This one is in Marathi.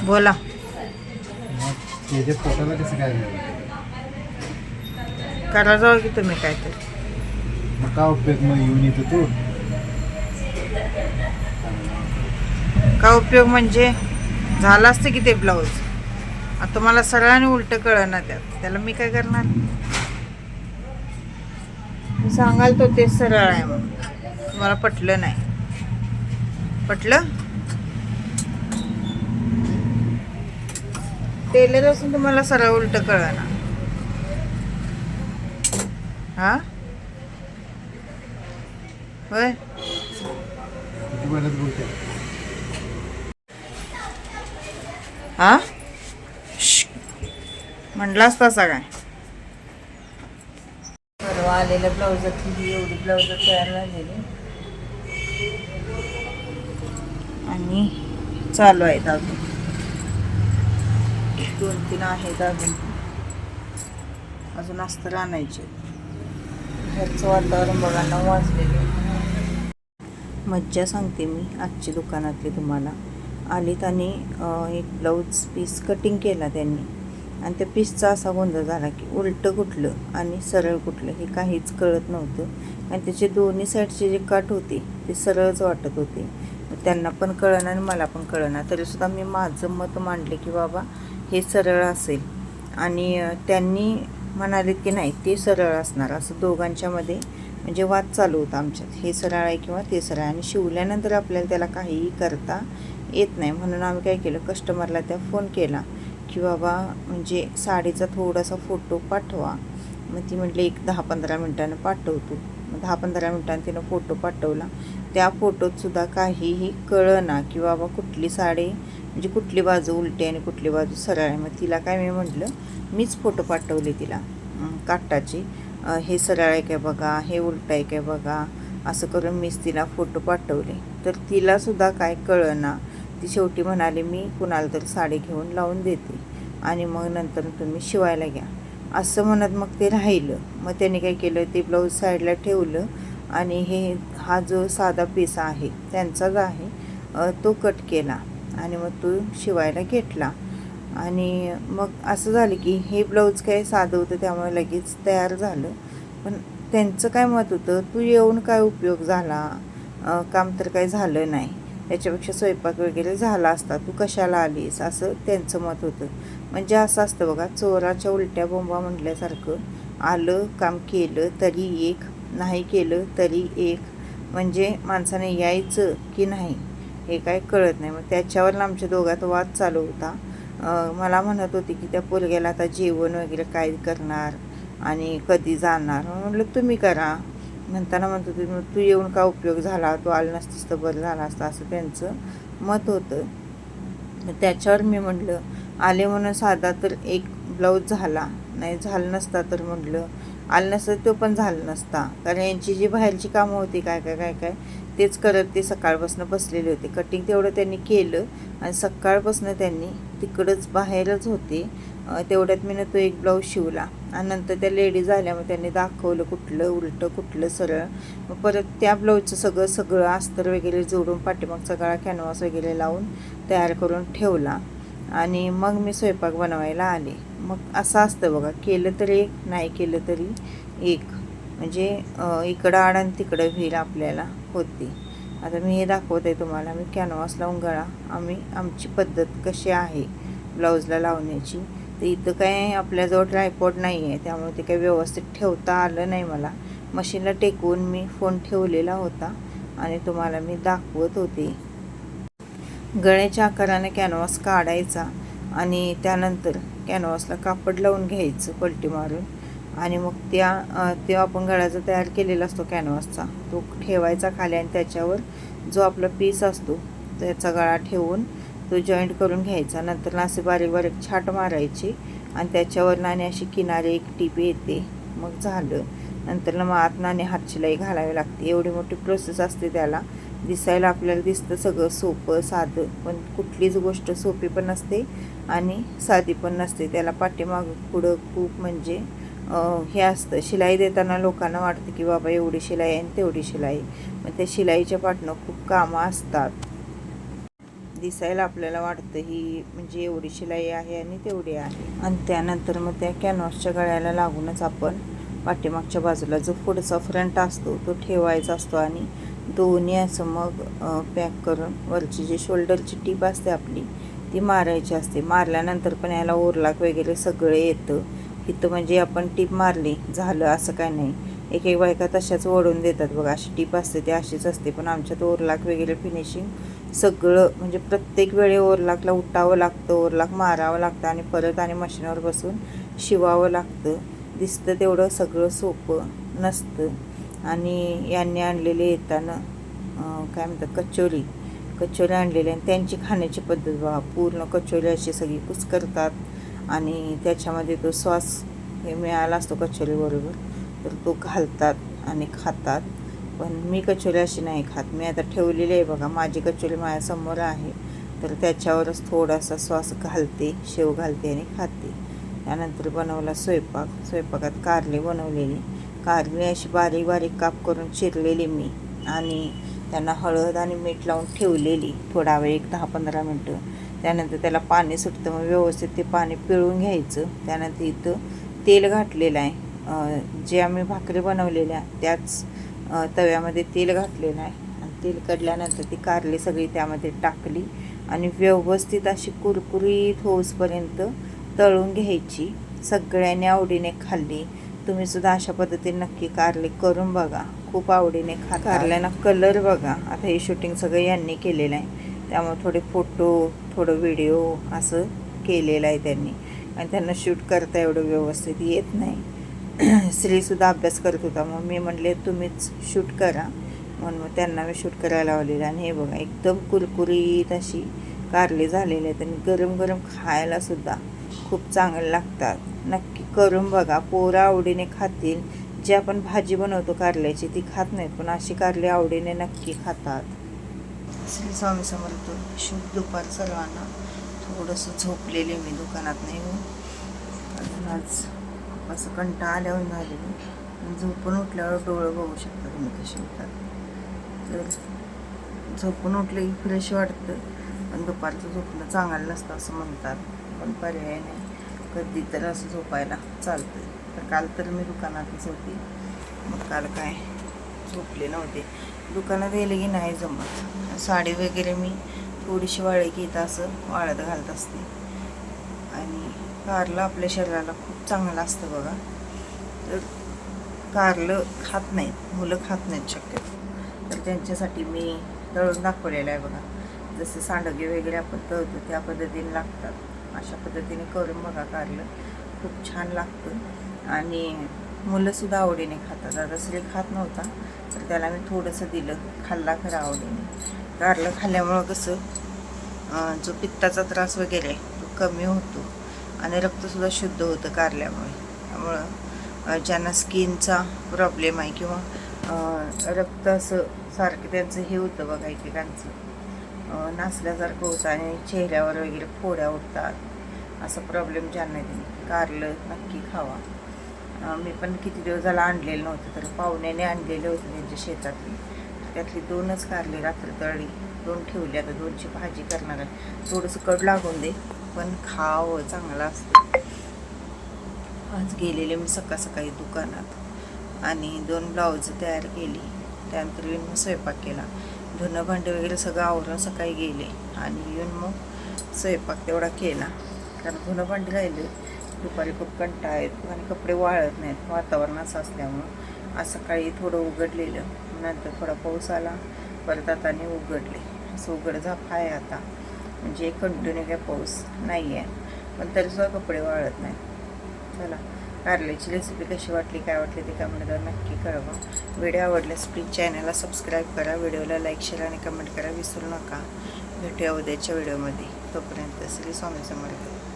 बोला. त्याच्या पोटाला कसं काय झालं? करा जाऊ की तुम्ही काय तर. मग का उपयोग मग येऊन येतो तू? काय उपयोग म्हणजे झालं असतं की ते ब्लाऊज. आता मला सगळ्यांनी उलट कळना त्याला मी काय करणार. मी सांगाल तो तेच सरळ आहे म्हणून तुम्हाला पटलं नाही. पटलं? टेलर असून तुम्हाला सरळ उलट कळना. हा होय. किती वेळात बोलते? हा म्हटलाच तसा काय. परवा आलेल्या ब्लाउजातली एवढी ब्लाउज तयार झालेली आणि चालू आहेत अजून 2-3 आहेत. अजून अस्तर आणायचे. घरचं वातावरण बघा 9 वाजलेले. मज्जा सांगते मी आजची दुकानातली तुम्हाला. आलीत आणि एक ब्लाऊज पीस कटिंग केला त्यांनी आणि त्या पीसचा असा गोंधळ झाला की उलटं कुठलं आणि सरळ कुठलं हे काहीच कळत नव्हतं. आणि त्याचे दोन्ही साईडचे जे काठ होते ते सरळच वाटत होते. त्यांना पण कळना आणि मला पण कळना. तरीसुद्धा मी माझं मत मांडले की बाबा हे सरळ असेल आणि त्यांनी म्हणाले की नाही ते सरळ असणार. असं दोघांच्यामध्ये म्हणजे वाद चालू होता आमच्यात. हे सरळ आहे किंवा ते सरळ. आणि शिवल्यानंतर आपल्याला त्याला काहीही करता येत नाही. म्हणून आम्ही काय केलं, कस्टमरला त्या फोन केला की बाबा म्हणजे साडीचा थोडासा फोटो पाठवा. मग ती म्हटली एक 10-15 मिनटानं पाठवतो. मग 10-15 मिनटांनी तिनं फोटो पाठवला. त्या फोटोतसुद्धा काहीही कळना की बाबा कुठली साडी म्हणजे कुठली बाजू उलटी आणि कुठली बाजू सरळ आहे. मग तिला काय मी म्हटलं, मीच फोटो पाठवले तिला काटाची. हे सरळ आहे काय बघा, हे उलटं आहे काय बघा, असं करून मीच तिला फोटो पाठवले. तर तिलासुद्धा काय कळना. ती शेवटी म्हणाली मी कुणाला तरी साडी घेऊन लावून देते आणि मग नंतर तुम्ही शिवायला घ्या असं म्हणत मग ते राहिलं. मग त्याने काय केलं, ते ब्लाऊज साईडला ठेवलं आणि हा जो साधा पीस आहे त्यांचाच आहे तो कट केला आणि मग तो शिवायला घेतला. आणि मग असं झालं की हे ब्लाऊज काय साधं होतं त्यामुळे लगेच तयार झालं. पण त्यांचं काय मत होतं, तू येऊन काय उपयोग झाला, काम तर काय झालं नाही, त्याच्यापेक्षा स्वयंपाक वगैरे झाला असता, तू कशाला आलीस, असं त्यांचं मत होतं. म्हणजे असं असतं बघा, चोराच्या उलट्या बोंबा म्हटल्यासारखं. आलं काम केलं तरी एक, नाही केलं तरी एक. म्हणजे माणसाने यायचं की नाही हे काय कळत नाही. मग त्याच्यावर आमच्या दोघात वाद चालू होता. मला म्हणत होती की त्या पोरग्याला आता जेवण वगैरे काय करणार आणि कधी जाणार. म्हटलं तुम्ही करा. म्हणताना म्हणत होती मग तू येऊन का उपयोग झाला, तू आलं नसतीस तर बरं झालं असतं, असं त्यांचं मत होतं. त्याच्यावर मी म्हटलं आले म्हणून साधा तर एक ब्लाऊज झाला, नाही झालं नसता तर म्हटलं आलं नसतं तो पण झालं नसता. कारण यांची जी बाहेरची कामं होती काय काय काय काय तेच करत ते सकाळपासून बसलेले होते. कटिंग तेवढं त्यांनी केलं आणि सकाळपासून त्यांनी तिकडंच बाहेरच होते. तेवढ्यात मी तो एक ब्लाऊज शिवला आणि नंतर त्या लेडीज आल्या. मग त्यांनी दाखवलं कुठलं उलटं कुठलं सरळ. मग परत त्या ब्लाऊजचं सगळं अस्तर वगैरे जोडून पाठीमागचा गळा कॅनव्हास वगैरे लावून तयार करून ठेवला आणि मग मी स्वयंपाक बनवायला आले. मग असं असतं बघा, केलं तरी एक, नाही केलं तरी एक. म्हणजे इकडं आड आणि तिकडं व्हील आपल्याला होती. आता मी हे दाखवत आहे तुम्हाला. मी कॅनव्हास लावून गळा आमची पद्धत कशी आहे ब्लाऊजला लावण्याची. तर इथं काय आपल्याजवळ ट्रायपॉड नाही आहे त्यामुळे ते काही व्यवस्थित ठेवता आलं नाही मला. मशीनला टेकवून मी फोन ठेवलेला होता आणि तुम्हाला मी दाखवत होते. गळ्याच्या आकाराने कॅनव्हास काढायचा आणि त्यानंतर कॅनव्हासला कापड लावून घ्यायचं पलटी मारून आणि मग तेव्हा आपण गळ्याचा तयार केलेला असतो कॅनव्हासचा तो ठेवायचा खाली आणि त्याच्यावर जो आपला पीस असतो त्याचा गळा ठेवून तो जॉईंट करून घ्यायचा. नंतर असे बारीक बारीक छाट मारायची आणि त्याच्यावर आणि अशी किनारे एक टीप येते. मग झालं. नंतर मग आतनं आणि हातशिलाई घालावी लागते. एवढी मोठी प्रोसेस असते त्याला. दिसायला आपल्याला दिसतं सगळं सोपं साधं, पण कुठलीच गोष्ट सोपी पण नसते आणि साधी पण नसते. त्याला पाठीमागं पुढं खूप म्हणजे हे असतं. शिलाई देताना लोकांना वाटतं की बाबा एवढी शिलाई आणि तेवढी शिलाई, मग त्या शिलाईच्या पाठनं खूप कामं असतात. दिसायला आपल्याला वाटतं ही म्हणजे एवढी शिलाई आहे आणि तेवढी आहे. आणि त्यानंतर मग त्या कॅनव्हासच्या गळ्याला लागूनच आपण पाठीमागच्या बाजूला जो पुढचा फ्रंट असतो तो ठेवायचा असतो आणि दोन्ही असं मग पॅक करून वरची जी शोल्डरची टीप असते आपली ती मारायची असते. मारल्यानंतर पण याला ओरलाक वगैरे सगळे येतं. इथं म्हणजे आपण टीप मारली झालं असं काय नाही. एक एक बायका तशाच ओढून देतात बघा, अशी टीप असते ती अशीच असते. पण आमच्यात ओरलाक वगैरे फिनिशिंग सगळं म्हणजे प्रत्येक वेळी ओरलाकला उठावं लागतं, ओरलाक मारावं लागतं आणि परत आणि मशीनवर बसून शिवावं लागतं. दिसतं तेवढं सगळं सोपं नसतं. आणि यांनी आणलेले येताना काय म्हणतात कचोरी आणलेली आणि त्यांची खाण्याची पद्धत बघा. पूर्ण कचोरी अशी सगळी कुस्करतात आणि त्याच्यामध्ये तो सॉस हे मिळाला असतो कचोरीबरोबर तर तो घालतात आणि खातात. पण मी कचोरी अशी नाही खात. मी आता ठेवलेली आहे बघा, माझी कचोरी माझ्यासमोर आहे तर त्याच्यावरच थोडासा सॉस घालते, शेव घालते आणि खाते. त्यानंतर बनवला स्वयंपाकात कारली बनवलेली. कारली अशी बारीक बारीक काप करून चिरलेली मी आणि त्यांना हळद आणि मीठ लावून ठेवलेली थोडा वेळ, एक 10-15 मिनटं. त्यानंतर त्याला पाणी सुटतं, मग व्यवस्थित ते पाणी पिळून घ्यायचं. त्यानंतर इथं तेल घातलेलं आहे, जे आम्ही भाकरी बनवलेल्या त्याच तव्यामध्ये तेल घातलेलं आहे आणि तेल कढल्यानंतर ती कारली सगळी त्यामध्ये टाकली आणि व्यवस्थित अशी कुरकुरीत होईपर्यंत तळून घ्यायची. सगळ्यांनी आवडीने खाल्ली. तुम्ही सुद्धा अशा पद्धतीने नक्की कारली करून बघा, खूप आवडीने खा. कारल्यांना कलर बघा, आता हे शूटिंग सगळं यांनी केलेलं आहे त्यामुळे थोडे फोटो थोडं व्हिडिओ असं केलेलं आहे त्यांनी. आणि त्यांना शूट करता एवढं व्यवस्थित येत नाही. श्रीसुद्धा अभ्यास करत होता, मग मी म्हणले तुम्हीच शूट करा म्हणून मग त्यांना मी शूट करायला लावलेलं. आणि हे बघा एकदम कुरकुरीत अशी कारली झालेली आहेत आणि गरम गरम खायला सुद्धा खूप चांगले लागतात. नक्की करून बघा, पोरं आवडीने खातील. जे आपण भाजी बनवतो कारल्याची ती खात नाहीत, पण अशी कारली आवडीने नक्की खातात. श्री स्वामी समर्थ. शुभ दुपार सर्वांना. थोडंसं झोपलेले मी दुकानात नाही अजून. आज असं कंटाळा आल्यावर झालेली. झोपून उठल्यावर डोळं बघू शकता तुम्ही कसे होतात. तर झोपून उठले की फ्रेश वाटतं, पण दुपारचं झोपणं चांगलं नसतं असं म्हणतात. पण पर्याय नाही, कधी तर असं झोपायला चालतं. तर काल तर मी दुकानातच होती, मग काल काय झोपले नव्हते. दुकानात गेले की नाही जमत. साडी वगैरे मी थोडीशी वाळली की इथं असं वाळत घालत असते. आणि कारलं आपल्या शरीराला खूप चांगलं असतं बघा. तर कारलं खात नाहीत मुलं, खात नाहीत शक्यतो, तर त्यांच्यासाठी मी तळून दाखवलेलं आहे बघा. जसे सांडगे वगैरे आपण तळतो त्या पद्धतीने लागतात. अशा पद्धतीने करून बघा, कारलं खूप छान लागतं आणि मुलंसुद्धा आवडीने खातात. आता श्री खात नव्हता तर त्याला मी थोडंसं दिलं, खाल्ला खरं आवडीने. कारलं खाल्ल्यामुळं कसं जो पित्ताचा त्रास वगैरे तो कमी होतो आणि रक्तसुद्धा शुद्ध होतं कारल्यामुळे. त्यामुळं ज्यांना स्किनचा प्रॉब्लेम आहे किंवा रक्त असं सारखं त्यांचं हे होतं बघा, एकेकांचं नासल्यासारखं होतं आणि चेहऱ्यावर वगैरे फोड्या उठतात, असा प्रॉब्लेम ज्यांना आहे कारलं नक्की खावा. मी पण किती दिवस झाला आणलेलं नव्हतं, तर पाहुण्याने आणलेले होते त्यांच्या शेतातली. त्यातली 2च कारली रात्री तळली, 2 ठेवली. आता 2ची भाजी करणार आहे. थोडंसं कड लागून दे, पण खावं चांगलं असतं. आज गेलेले मी सकाळी दुकानात आणि 2 ब्लाऊज तयार केली. त्यानंतर येऊन मग स्वयंपाक केला. धुणं भांडे वगैरे सगळं आवरून सकाळी गेले आणि येऊन मग स्वयंपाक तेवढा केला. कारण धुणं भांडी राहिले, दुपारी खूप कंटाळा येतो आणि कपडे वाळत नाहीत वातावरण असं असल्यामुळं. आज सकाळी थोडं उघडलेलं, नंतर थोडा पाऊस आला, परत आता उघडले. असं उघडझाप आहे आता, म्हणजे कंटिन्यू काय पाऊस नाही आहे, पण तरीसुद्धा कपडे वाळत नाही. चला, कारल्याची रेसिपी कशी वाटली, काय वाटली ते कमेंटवर नक्की कळवा. व्हिडिओ आवडल्यास प्लीज चॅनलला सबस्क्राईब करा, व्हिडिओला लाईक, शेअर आणि कमेंट करा विसरू नका. भेटूया उद्याच्या व्हिडिओमध्ये. तोपर्यंत श्री स्वामी समर्थ.